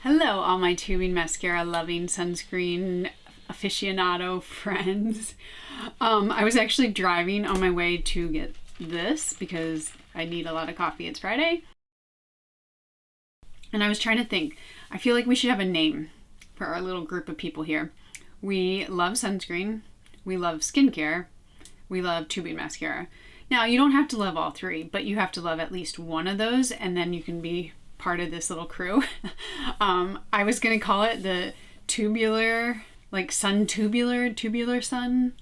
Hello, all my tubing mascara loving sunscreen aficionado friends. I was actually driving on my way to get this because I need a lot of coffee. It's Friday. And I was trying to think, I feel like we should have a name for our little group of people here. We love sunscreen, we love skincare, we love tubing mascara. Now, you don't have to love all three, but you have to love at least one of those, and then you can be part of this little crew. I was gonna call it the tubular, like sun tubular sun.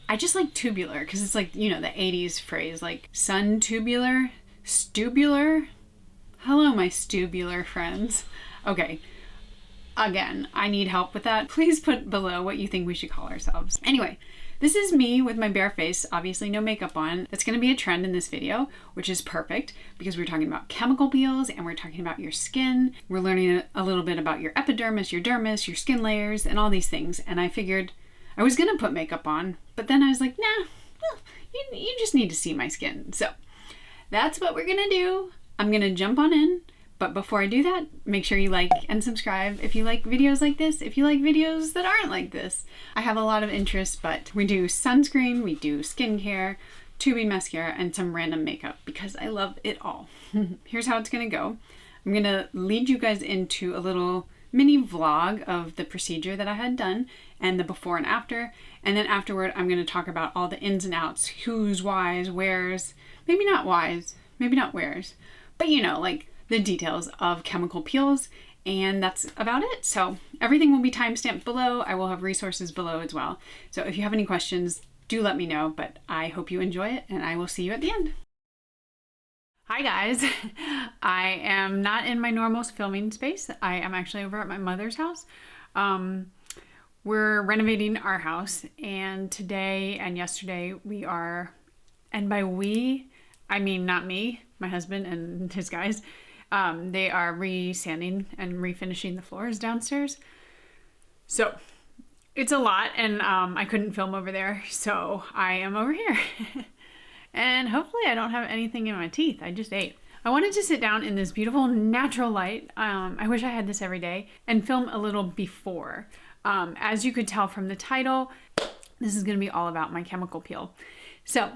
I just like tubular because it's like, you know, the 80s phrase, like sun tubular, stubular. Hello, my stubular friends. Okay, again, I need help with that. Please put below what you think we should call ourselves. Anyway, this is me with my bare face, obviously no makeup on. That's gonna be a trend in this video, which is perfect because we're talking about chemical peels and we're talking about your skin. We're learning a little bit about your epidermis, your dermis, your skin layers, and all these things. And I figured I was gonna put makeup on, but then I was like, nah, well, you just need to see my skin. So that's what we're gonna do. I'm gonna jump on in. But before I do that, make sure you like and subscribe if you like videos like this, if you like videos that aren't like this. I have a lot of interests, but we do sunscreen, we do skincare, tubing mascara, and some random makeup because I love it all. Here's how it's gonna go. I'm gonna lead you guys into a little mini vlog of the procedure that I had done and the before and after. And then afterward, I'm gonna talk about all the ins and outs, who's, whys, wheres, maybe not whys, maybe not wheres, but you know, like the details of chemical peels, and that's about it. So everything will be timestamped below. I will have resources below as well. So if you have any questions, do let me know, but I hope you enjoy it and I will see you at the end. Hi guys, I am not in my normal filming space. I am actually over at my mother's house. We're renovating our house, and today and yesterday we are, and by we, I mean not me, my husband and his guys, they are re-sanding and refinishing the floors downstairs. So it's a lot, and I couldn't film over there, so I am over here. And hopefully I don't have anything in my teeth. I just ate. I wanted to sit down in this beautiful natural light. I wish I had this every day, and film a little before. As you could tell from the title, this is gonna be all about my chemical peel. So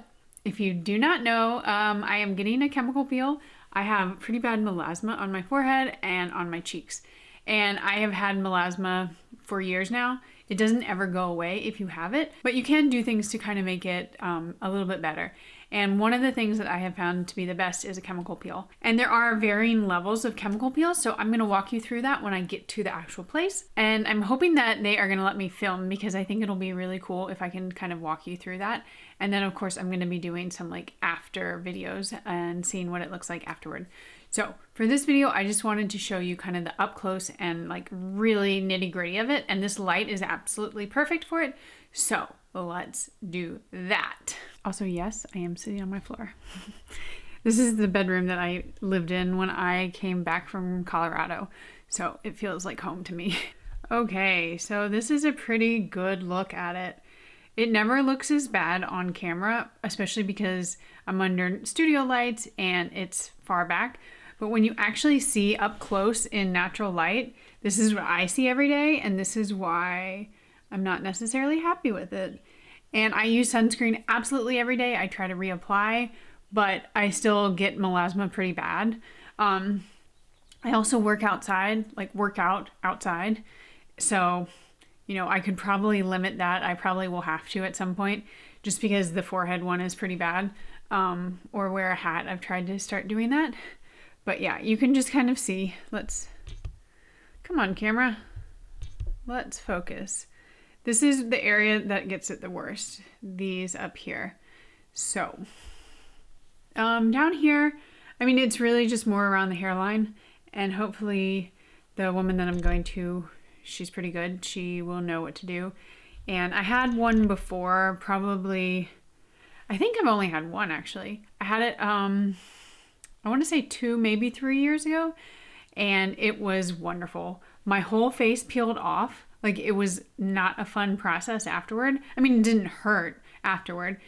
if you do not know, I am getting a chemical peel. I have pretty bad melasma on my forehead and on my cheeks. And I have had melasma for years now. It doesn't ever go away if you have it, but you can do things to kind of make it a little bit better. And one of the things that I have found to be the best is a chemical peel. And there are varying levels of chemical peels, so I'm gonna walk you through that when I get to the actual place. And I'm hoping that they are gonna let me film because I think it'll be really cool if I can kind of walk you through that. And then of course I'm gonna be doing some like after videos and seeing what it looks like afterward. So for this video, I just wanted to show you kind of the up close and like really nitty gritty of it. And this light is absolutely perfect for it. So let's do that. Also, yes, I am sitting on my floor. This is the bedroom that I lived in when I came back from Colorado. So it feels like home to me. Okay, so this is a pretty good look at it. It never looks as bad on camera, especially because I'm under studio lights and it's far back. But when you actually see up close in natural light, this is what I see every day, and this is why I'm not necessarily happy with it. And I use sunscreen absolutely every day. I try to reapply, but I still get melasma pretty bad. I also work outside, like work out outside. So, you know, I could probably limit that. I probably will have to at some point just because the forehead one is pretty bad. Or wear a hat. I've tried to start doing that. But yeah, you can just kind of see. Come on, camera. Let's focus. This is the area that gets it the worst. These up here. So, down here, I mean, it's really just more around the hairline, and hopefully the woman that I'm going to, she's pretty good. She will know what to do. And I had one before, probably, I think I've only had one actually. I had it, I want to say 2, maybe 3 years ago, and it was wonderful. My whole face peeled off. Like, it was not a fun process afterward. I mean, it didn't hurt afterward,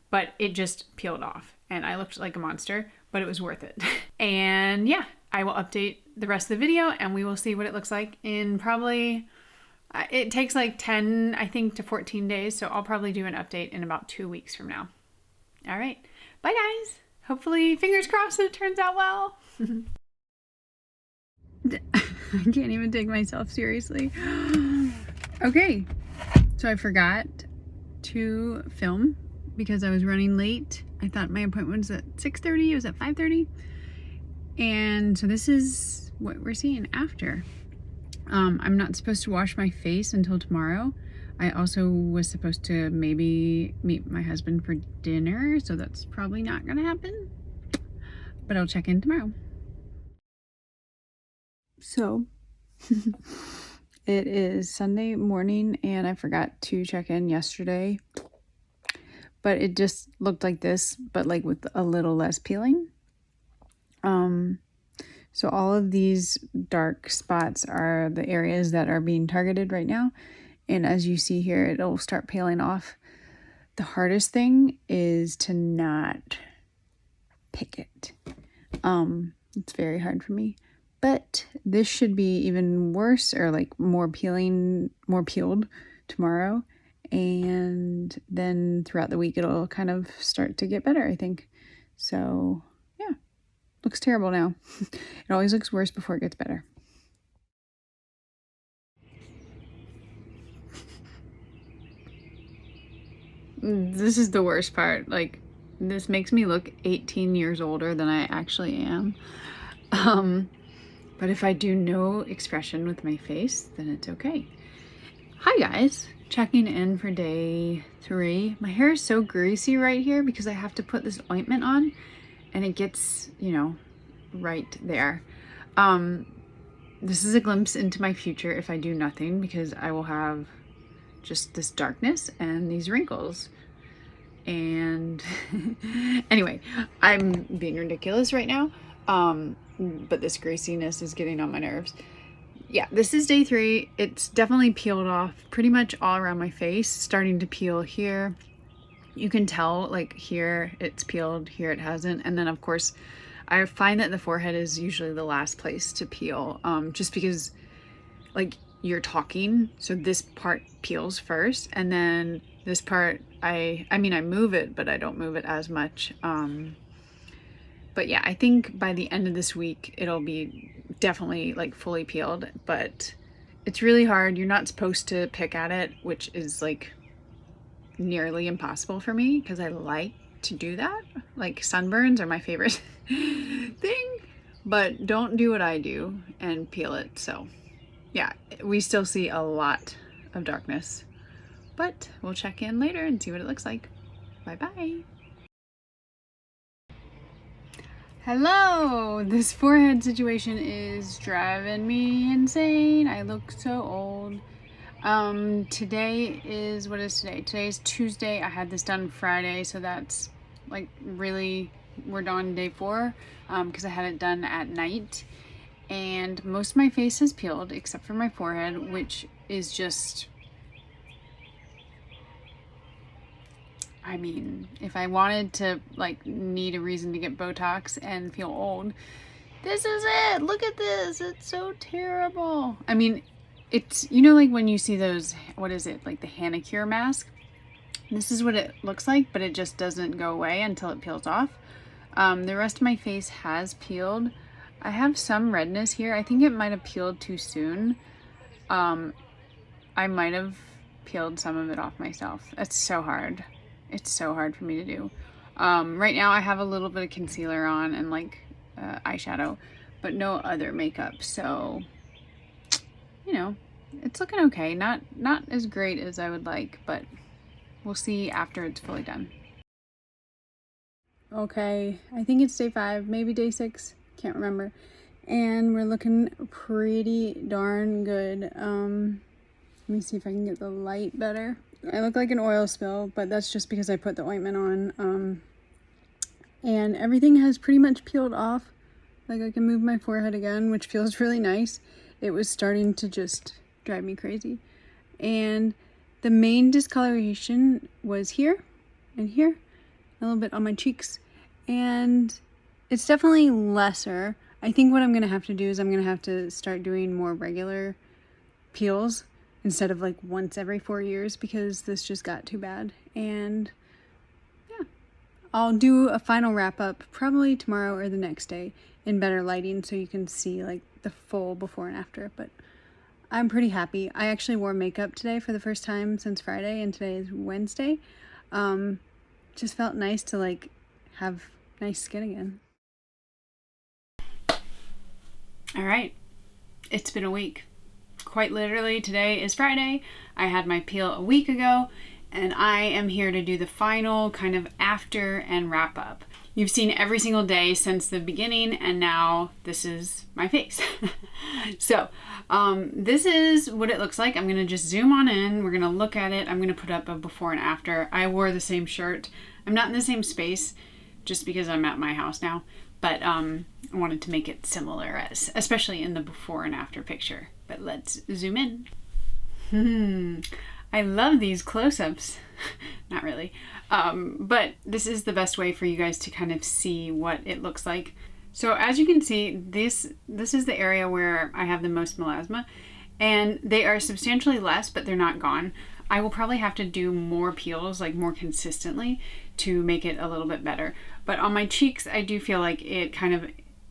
but it just peeled off and I looked like a monster, but it was worth it. And yeah, I will update the rest of the video and we will see what it looks like in probably, it takes like 10, I think, to 14 days. So I'll probably do an update in about 2 weeks from now. All right. Bye, guys. Hopefully, fingers crossed, it turns out well. I can't even take myself seriously. Okay. So I forgot to film because I was running late. I thought my appointment was at 6:30. It was at 5:30. And so this is what we're seeing after. I'm not supposed to wash my face until tomorrow. I also was supposed to maybe meet my husband for dinner, so that's probably not gonna happen. But I'll check in tomorrow. So it is Sunday morning and I forgot to check in yesterday. But it just looked like this, but like with a little less peeling. So all of these dark spots are the areas that are being targeted right now. And as you see here, it'll start peeling off. The hardest thing is to not pick it. It's very hard for me. But this should be even worse, or like more peeled tomorrow. And then throughout the week, it'll kind of start to get better, I think. So yeah, looks terrible now. It always looks worse before it gets better. This is the worst part. Like, this makes me look 18 years older than I actually am. But if I do no expression with my face, then it's okay. Hi guys, checking in for day 3. My hair is so greasy right here because I have to put this ointment on and it gets, you know, right there. This is a glimpse into my future if I do nothing, because I will have just this darkness and these wrinkles. And anyway, I'm being ridiculous right now. But this greasiness is getting on my nerves. Yeah, this is day 3. It's definitely peeled off pretty much all around my face, starting to peel here. You can tell, like, here it's peeled, here it hasn't. And then of course, I find that the forehead is usually the last place to peel, just because, like, you're talking, so this part peels first, and then this part, I mean, I move it, but I don't move it as much. But yeah, I think by the end of this week, it'll be definitely like fully peeled, but it's really hard. You're not supposed to pick at it, which is like nearly impossible for me because I like to do that. Like, sunburns are my favorite thing, but don't do what I do and peel it. So yeah, we still see a lot of darkness, but we'll check in later and see what it looks like. Bye-bye. Hello! This forehead situation is driving me insane. I look so old. Today is, what is today? Today is Tuesday. I had this done Friday, so that's like really, we're on day 4, because I had it done at night. And most of my face has peeled except for my forehead, which is just, I mean, if I wanted to, like, need a reason to get Botox and feel old, this is it. Look at this. It's so terrible. I mean, it's, you know, like when you see those, what is it, like the Hanicure mask? This is what it looks like, but it just doesn't go away until it peels off. The rest of my face has peeled. I have some redness here. I think it might have peeled too soon. I might have peeled some of it off myself. It's so hard. It's so hard for me to do. Right now I have a little bit of concealer on and like eyeshadow, but no other makeup. So, you know, it's looking okay. Not as great as I would like, but we'll see after it's fully done. Okay, I think it's day 5, maybe day 6. Can't remember. And we're looking pretty darn good. Let me see if I can get the light better. I look like an oil spill, but that's just because I put the ointment on. And everything has pretty much peeled off. Like, I can move my forehead again, which feels really nice. It was starting to just drive me crazy. And the main discoloration was here and here, a little bit on my cheeks. And it's definitely lesser. I think what I'm going to have to do is I'm going to have to start doing more regular peels instead of like once every 4 years, because this just got too bad. And yeah, I'll do a final wrap up probably tomorrow or the next day in better lighting so you can see like the full before and after. But I'm pretty happy. I actually wore makeup today for the first time since Friday, and today is Wednesday. Just felt nice to like have nice skin again. All right, it's been a week. Quite literally, today is Friday. I had my peel a week ago, and I am here to do the final kind of after and wrap up. You've seen every single day since the beginning, and now this is my face. So this is what it looks like. I'm gonna just zoom on in. We're gonna look at it. I'm gonna put up a before and after. I wore the same shirt. I'm not in the same space just because I'm at my house now, but I wanted to make it similar, especially in the before and after picture. But let's zoom in. I love these close-ups. Not really. But this is the best way for you guys to kind of see what it looks like. So as you can see, this is the area where I have the most melasma, and they are substantially less, but they're not gone. I will probably have to do more peels, like more consistently, to make it a little bit better. But on my cheeks, I do feel like it kind of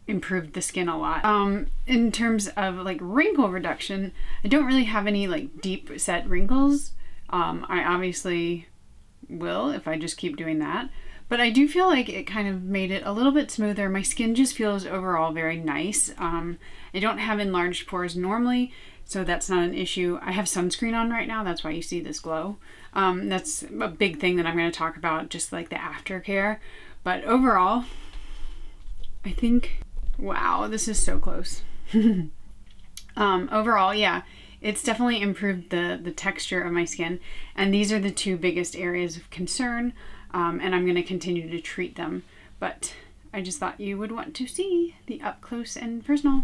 improved the skin a lot. In terms of like wrinkle reduction, I don't really have any like deep set wrinkles. I obviously will if I just keep doing that. But I do feel like it kind of made it a little bit smoother. My skin just feels overall very nice. I don't have enlarged pores normally, so that's not an issue. I have sunscreen on right now, that's why you see this glow. That's a big thing that I'm going to talk about, just like the aftercare. But overall, I think, wow, this is so close. Overall, yeah, it's definitely improved the texture of my skin. And these are the two biggest areas of concern. And I'm going to continue to treat them. But I just thought you would want to see the up close and personal.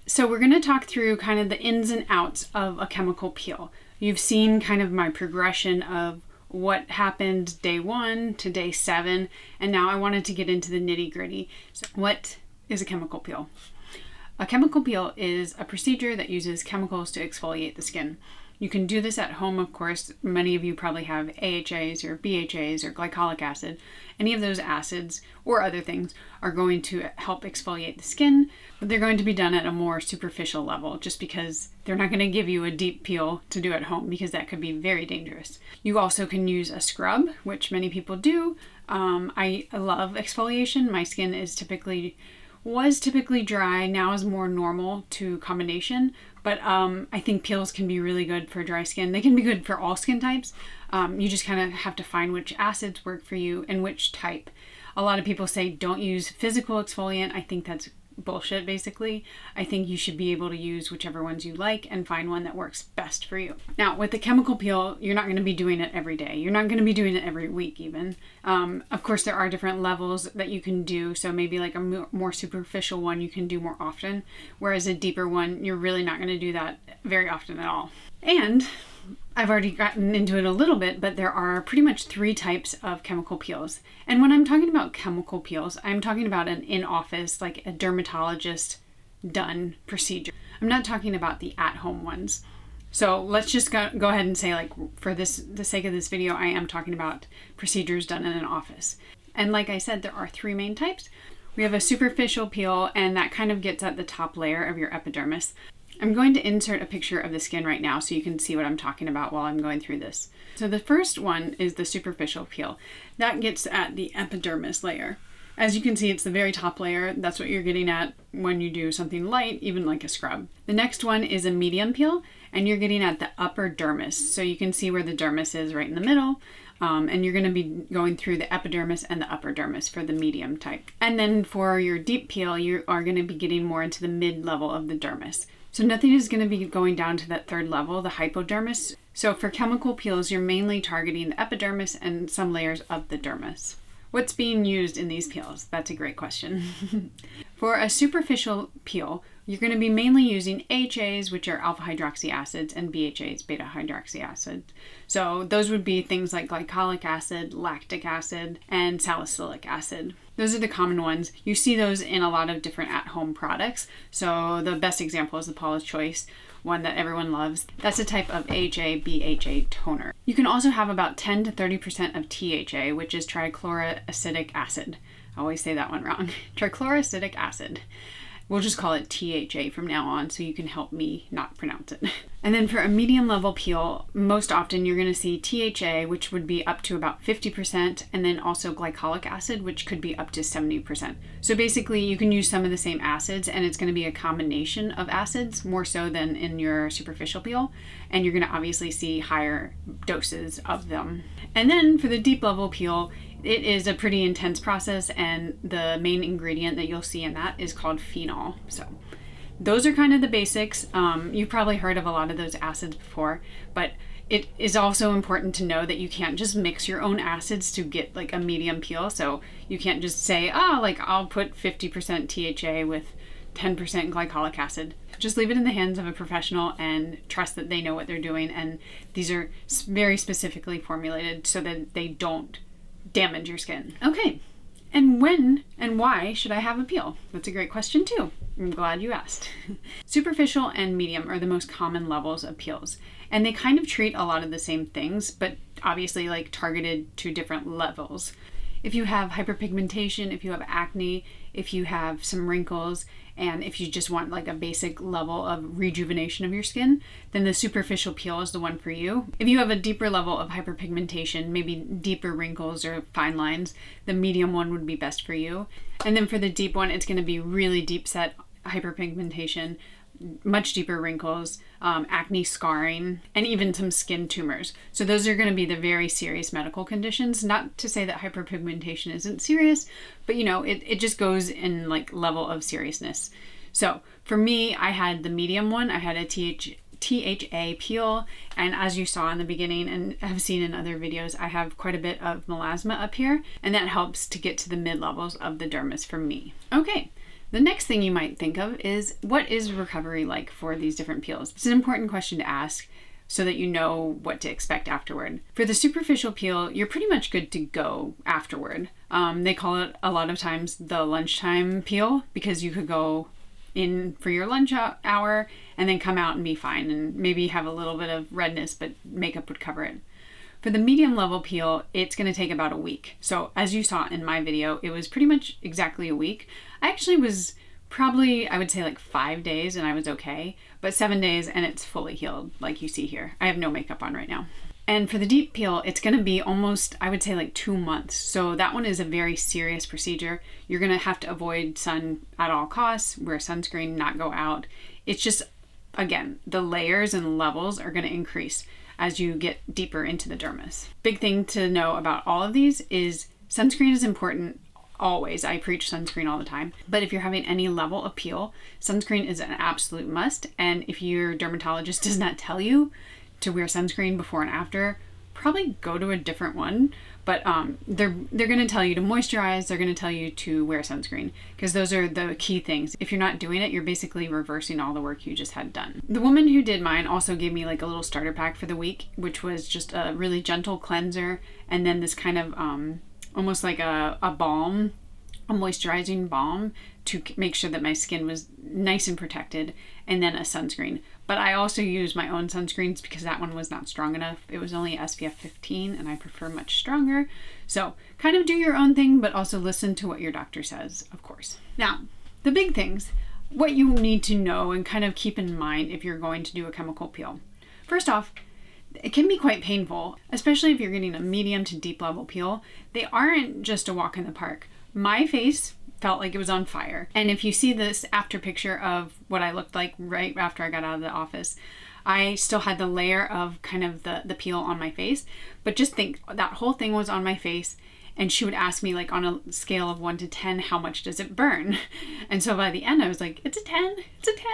So we're going to talk through kind of the ins and outs of a chemical peel. You've seen kind of my progression of what happened day 1 to day 7, and now I wanted to get into the nitty-gritty. So what is a chemical peel? A chemical peel is a procedure that uses chemicals to exfoliate the skin. You can do this at home, of course. Many of you probably have AHAs or BHAs or glycolic acid. Any of those acids or other things are going to help exfoliate the skin, but they're going to be done at a more superficial level just because they're not going to give you a deep peel to do at home, because that could be very dangerous. You also can use a scrub, which many people do. I love exfoliation. My skin was typically dry, now is more normal to combination, but I think peels can be really good for dry skin. They can be good for all skin types. You just kind of have to find which acids work for you and which type. A lot of people say don't use physical exfoliant. I think that's bullshit, basically. I think you should be able to use whichever ones you like and find one that works best for you. Now, with the chemical peel, you're not going to be doing it every day. You're not going to be doing it every week even. Of course, there are different levels that you can do. So maybe like a more superficial one you can do more often, whereas a deeper one, you're really not going to do that very often at all. And I've already gotten into it a little bit, but there are pretty much 3 types of chemical peels. And when I'm talking about chemical peels, I'm talking about an in-office, like a dermatologist done procedure. I'm not talking about the at-home ones. So let's just go ahead and say, like, for the sake of this video, I am talking about procedures done in an office. And like I said, there are 3 main types. We have a superficial peel, and that kind of gets at the top layer of your epidermis. I'm going to insert a picture of the skin right now so you can see what I'm talking about while I'm going through this. So the first one is the superficial peel. That gets at the epidermis layer. As you can see, it's the very top layer. That's what you're getting at when you do something light, even like a scrub. The next one is a medium peel, and you're getting at the upper dermis. So you can see where the dermis is right in the middle. And you're going to be going through the epidermis and the upper dermis for the medium type. And then for your deep peel, you are going to be getting more into the mid level of the dermis. So nothing is going to be going down to that third level, the hypodermis. So for chemical peels, you're mainly targeting the epidermis and some layers of the dermis. What's being used in these peels? That's a great question. For a superficial peel, you're going to be mainly using AHAs, which are alpha hydroxy acids, and BHAs, beta hydroxy acid. So those would be things like glycolic acid, lactic acid, and salicylic acid. Those are the common ones. You see those in a lot of different at-home products. So the best example is the Paula's Choice, one that everyone loves. That's a type of AHA, BHA toner. You can also have about 10 to 30% of THA, which is trichloroacetic acid. I always say that one wrong. Trichloroacetic acid. We'll just call it THA from now on so you can help me not pronounce it. And then for a medium level peel, most often you're going to see THA, which would be up to about 50%, and then also glycolic acid, which could be up to 70%. So basically you can use some of the same acids, and it's going to be a combination of acids more so than in your superficial peel, and you're going to obviously see higher doses of them. And then for the deep level peel, it is a pretty intense process, and the main ingredient that you'll see in that is called phenol. So those are kind of the basics. You've probably heard of a lot of those acids before, but it is also important to know that you can't just mix your own acids to get like a medium peel. So you can't just say, oh, like I'll put 50% THA with 10% glycolic acid. Just leave it in the hands of a professional and trust that they know what they're doing. And these are very specifically formulated so that they don't damage your skin. Okay, and when and why should I have a peel? That's a great question too. I'm glad you asked. Superficial and medium are the most common levels of peels, and they kind of treat a lot of the same things, but obviously like targeted to different levels. If you have hyperpigmentation, if you have acne, if you have some wrinkles, and if you just want like a basic level of rejuvenation of your skin, then the superficial peel is the one for you. If you have a deeper level of hyperpigmentation, maybe deeper wrinkles or fine lines, the medium one would be best for you. And then for the deep one, it's going to be really deep set hyperpigmentation, much deeper wrinkles, acne scarring, and even some skin tumors. So those are going to be the very serious medical conditions. Not to say that hyperpigmentation isn't serious, but you know, it just goes in like level of seriousness. So for me, I had the medium one. I had a THA peel, and as you saw in the beginning and have seen in other videos, I have quite a bit of melasma up here, and that helps to get to the mid levels of the dermis for me. Okay. The next thing you might think of is, what is recovery like for these different peels? It's an important question to ask so that you know what to expect afterward. For the superficial peel, you're pretty much good to go afterward. They call it a lot of times the lunchtime peel because you could go in for your lunch hour and then come out and be fine and maybe have a little bit of redness, but makeup would cover it. For the medium level peel, it's going to take about a week. So as you saw in my video, it was pretty much exactly a week. I actually was probably, I would say like 5 days and I was okay, but 7 days and it's fully healed like you see here. I have no makeup on right now. And for the deep peel, it's going to be almost, I would say like 2 months. So that one is a very serious procedure. You're going to have to avoid sun at all costs, wear sunscreen, not go out. It's just, again, the layers and levels are going to increase as you get deeper into the dermis. Big thing to know about all of these is sunscreen is important always. I preach sunscreen all the time. But if you're having any level of peel, sunscreen is an absolute must. And if your dermatologist does not tell you to wear sunscreen before and after, probably go to a different one. But they're going to tell you to moisturize. They're going to tell you to wear sunscreen because those are the key things. If you're not doing it, you're basically reversing all the work you just had done. The woman who did mine also gave me like a little starter pack for the week, which was just a really gentle cleanser and then this kind of almost like a balm, a moisturizing balm to make sure that my skin was nice and protected, and then a sunscreen. But I also used my own sunscreens because that one was not strong enough. It was only SPF 15 and I prefer much stronger. So kind of do your own thing, but also listen to what your doctor says, of course. Now, the big things, what you need to know and kind of keep in mind if you're going to do a chemical peel. First off, it can be quite painful, especially if you're getting a medium to deep level peel. They aren't just a walk in the park. My face felt like it was on fire. And if you see this after picture of what I looked like right after I got out of the office, I still had the layer of kind of the peel on my face. But just think, that whole thing was on my face, and she would ask me like on a scale of 1 to 10, how much does it burn? And so by the end I was like, it's a 10, it's a 10.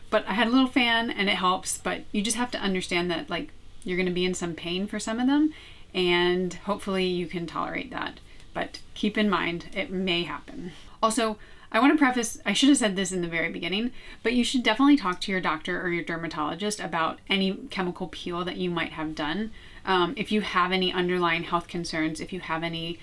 But I had a little fan and it helps, but you just have to understand that like you're gonna be in some pain for some of them, and hopefully you can tolerate that. but keep in mind it may happen. Also, I want to preface, I should have said this in the very beginning, but you should definitely talk to your doctor or your dermatologist about any chemical peel that you might have done. If you have any underlying health concerns, if you have any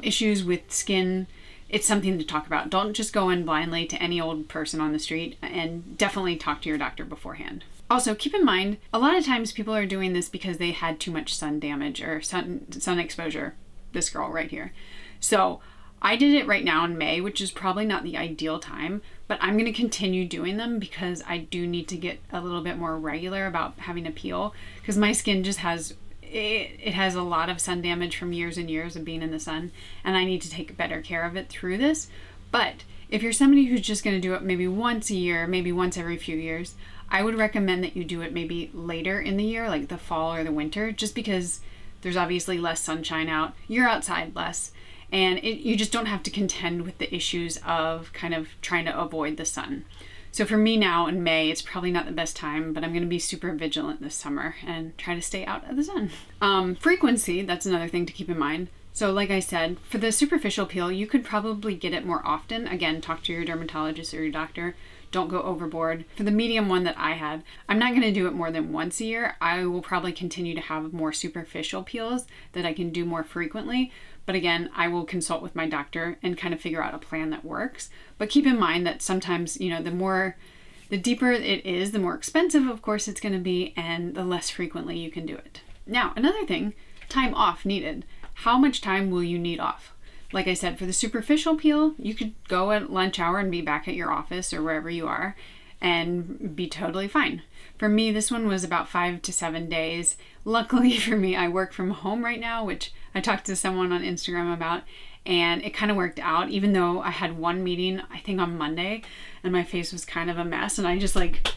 issues with skin, it's something to talk about. Don't just go in blindly to any old person on the street, and definitely talk to your doctor beforehand. Also, keep in mind, a lot of times people are doing this because they had too much sun damage or sun exposure. This girl right here. So I did it right now in May, which is probably not the ideal time, but I'm going to continue doing them because I do need to get a little bit more regular about having a peel, because my skin just has it has a lot of sun damage from years and years of being in the sun, and I need to take better care of it through this. But if you're somebody who's just going to do it maybe once a year, maybe once every few years, I would recommend that you do it maybe later in the year, like the fall or the winter, just because there's obviously less sunshine out, you're outside less, and you just don't have to contend with the issues of kind of trying to avoid the sun. So for me now in May, it's probably not the best time, but I'm going to be super vigilant this summer and try to stay out of the sun. Frequency, that's another thing to keep in mind. So like I said, for the superficial peel, you could probably get it more often. Again, talk to your dermatologist or your doctor. Don't go overboard. For the medium one that I had, I'm not going to do it more than once a year. I will probably continue to have more superficial peels that I can do more frequently. But again, I will consult with my doctor and kind of figure out a plan that works. But keep in mind that sometimes, you know, the deeper it is, the more expensive, of course, it's going to be, and the less frequently you can do it. Now, another thing, time off needed. How much time will you need off? Like I said, for the superficial peel, you could go at lunch hour and be back at your office or wherever you are and be totally fine. For me, this one was about 5 to 7 days. Luckily for me, I work from home right now, which I talked to someone on Instagram about, and it kind of worked out, even though I had one meeting, I think on Monday, and my face was kind of a mess, and I just like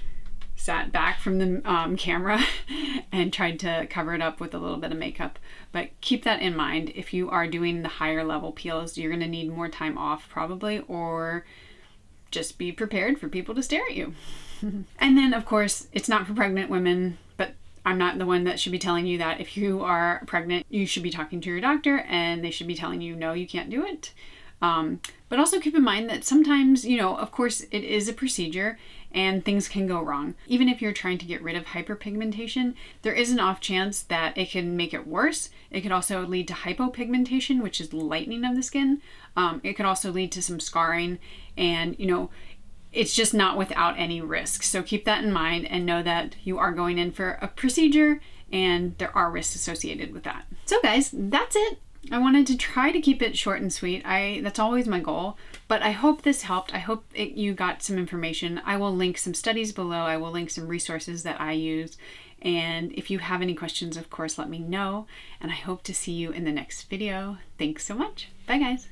sat back from the camera and tried to cover it up with a little bit of makeup. But keep that in mind. If you are doing the higher level peels, you're going to need more time off probably, or just be prepared for people to stare at you. And then of course, it's not for pregnant women, but I'm not the one that should be telling you that. If you are pregnant, you should be talking to your doctor and they should be telling you, no, you can't do it. But also keep in mind that sometimes, you know, of course it is a procedure and things can go wrong. Even if you're trying to get rid of hyperpigmentation, there is an off chance that it can make it worse. It could also lead to hypopigmentation, which is lightening of the skin. It could also lead to some scarring, and, you know, it's just not without any risk. So keep that in mind and know that you are going in for a procedure and there are risks associated with that. So guys, that's it. I wanted to try to keep it short and sweet. That's always my goal, but I hope this helped. I hope you got some information. I will link some studies below. I will link some resources that I use. And if you have any questions, of course, let me know. And I hope to see you in the next video. Thanks so much. Bye guys.